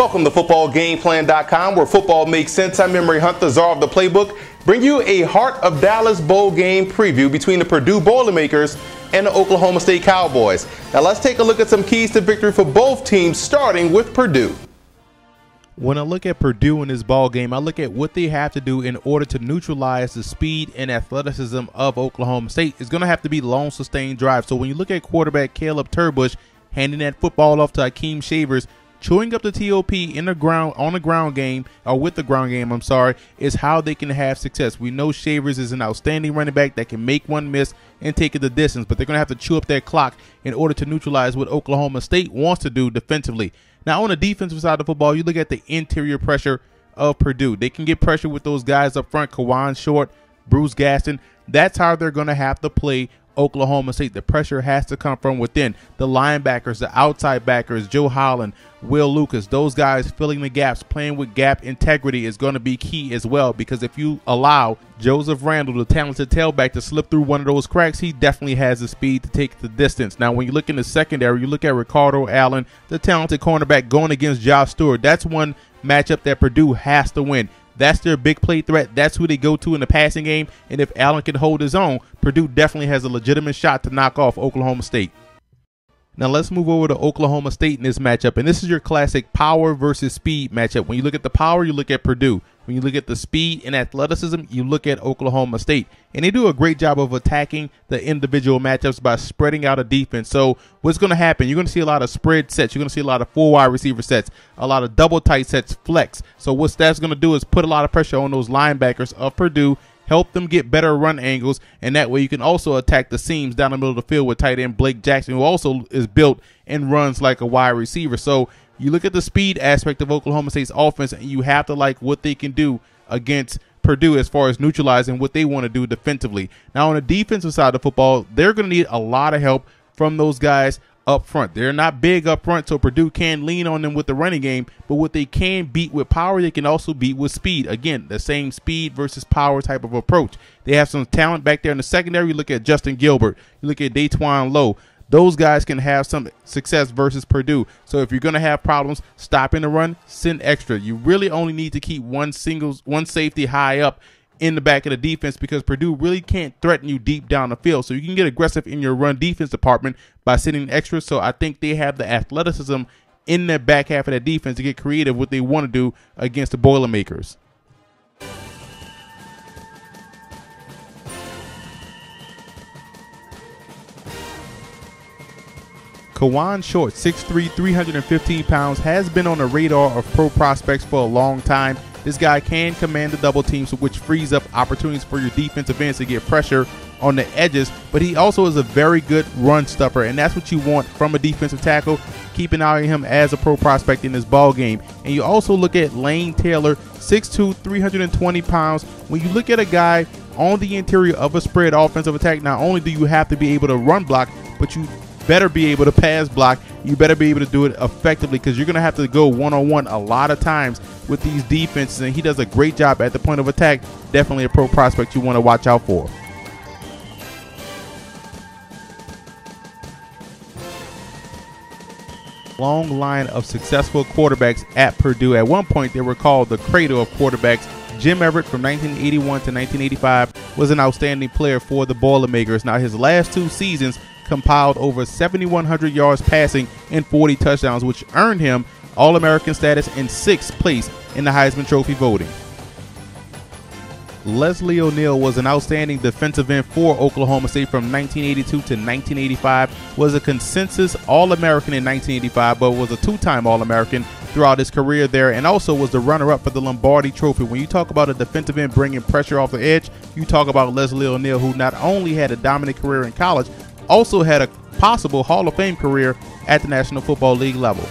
Welcome to footballgameplan.com, where football makes sense. I'm Memory Hunt, the czar of the playbook. Bring you a Heart of Dallas Bowl game preview between the Purdue Boilermakers and the Oklahoma State Cowboys. Now let's take a look at some keys to victory for both teams, starting with Purdue. When I look at Purdue in this ball game, I look at what they have to do in order to neutralize the speed and athleticism of Oklahoma State. It's going to have to be long, sustained drives. So when you look at quarterback Caleb Turbush handing that football off to Akeem Shavers, chewing up the TOP in the ground, on the ground game, or with the ground game, I'm sorry, is how they can have success. We know Shavers is an outstanding running back that can make one miss and take it the distance, but they're going to have to chew up their clock in order to neutralize what Oklahoma State wants to do defensively. Now, on the defensive side of the football, you look at the interior pressure of Purdue. They can get pressure with those guys up front, Kawan Short, Bruce Gaston. That's how they're going to have to play Oklahoma State. The pressure has to come from within. The linebackers, the outside backers, Joe Holland, Will Lucas, those guys filling the gaps, playing with gap integrity is going to be key as well, because if you allow Joseph Randall, the talented tailback, to slip through one of those cracks, he definitely has the speed to take the distance. Now, when you look in the secondary, you look at Ricardo Allen, the talented cornerback, going against Josh Stewart. That's one matchup that Purdue has to win. That's their big play threat. That's who they go to in the passing game. And if Allen can hold his own, Purdue definitely has a legitimate shot to knock off Oklahoma State. Now let's move over to Oklahoma State in this matchup. And this is your classic power versus speed matchup. When you look at the power, you look at Purdue. When you look at the speed and athleticism, you look at Oklahoma State. And they do a great job of attacking the individual matchups by spreading out a defense. So what's going to happen? You're going to see a lot of spread sets. You're going to see a lot of full wide receiver sets, a lot of double tight sets, flex. So what that's going to do is put a lot of pressure on those linebackers of Purdue, help them get better run angles, and that way you can also attack the seams down the middle of the field with tight end Blake Jackson, who also is built and runs like a wide receiver. So you look at the speed aspect of Oklahoma State's offense, and you have to like what they can do against Purdue as far as neutralizing what they want to do defensively. Now, on the defensive side of the football, they're going to need a lot of help from those guys up front. They're not big up front, so Purdue can lean on them with the running game, but what they can beat with power, they can also beat with speed. Again, the same speed versus power type of approach. They have some talent back there in the secondary. You look at Justin Gilbert. You look at Daytwan Lowe. Those guys can have some success versus Purdue. So if you're going to have problems stopping the run, send extra. You really only need to keep one safety high up in the back of the defense, because Purdue really can't threaten you deep down the field. So you can get aggressive in your run defense department by sending extra. So I think they have the athleticism in the back half of that defense to get creative what they want to do against the Boilermakers. Kawan Short, 6'3", 315 pounds, has been on the radar of pro prospects for a long time. This guy can command the double teams, which frees up opportunities for your defensive ends to get pressure on the edges, but he also is a very good run stuffer, and that's what you want from a defensive tackle. Keep an eye on him as a pro prospect in this ball game. And you also look at Lane Taylor, 6'2", 320 pounds. When you look at a guy on the interior of a spread offensive attack, not only do you have to be able to run block, but you better be able to pass block. You better be able to do it effectively, because you're going to have to go one-on-one a lot of times with these defenses, and he does a great job at the point of attack. Definitely a pro prospect you want to watch out for. Long line of successful quarterbacks at Purdue. At one point, they were called the cradle of quarterbacks. Jim Everett from 1981 to 1985 was an outstanding player for the Boilermakers. Now, his last two seasons compiled over 7,100 yards passing and 40 touchdowns, which earned him All-American status and 6th place in the Heisman Trophy voting. Leslie O'Neal was an outstanding defensive end for Oklahoma State from 1982 to 1985, was a consensus All-American in 1985, but was a two-time All-American throughout his career there, and also was the runner-up for the Lombardi Trophy. When you talk about a defensive end bringing pressure off the edge, you talk about Leslie O'Neal, who not only had a dominant career in college, also had a possible Hall of Fame career at the National Football League level.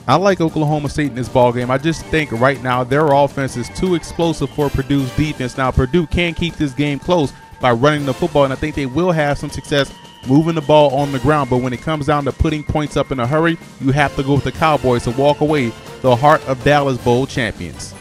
I like Oklahoma State in this ballgame. I just think right now their offense is too explosive for Purdue's defense. Now, Purdue can keep this game close by running the football, and I think they will have some success moving the ball on the ground. But when it comes down to putting points up in a hurry, you have to go with the Cowboys to walk away the Heart of Dallas Bowl champions.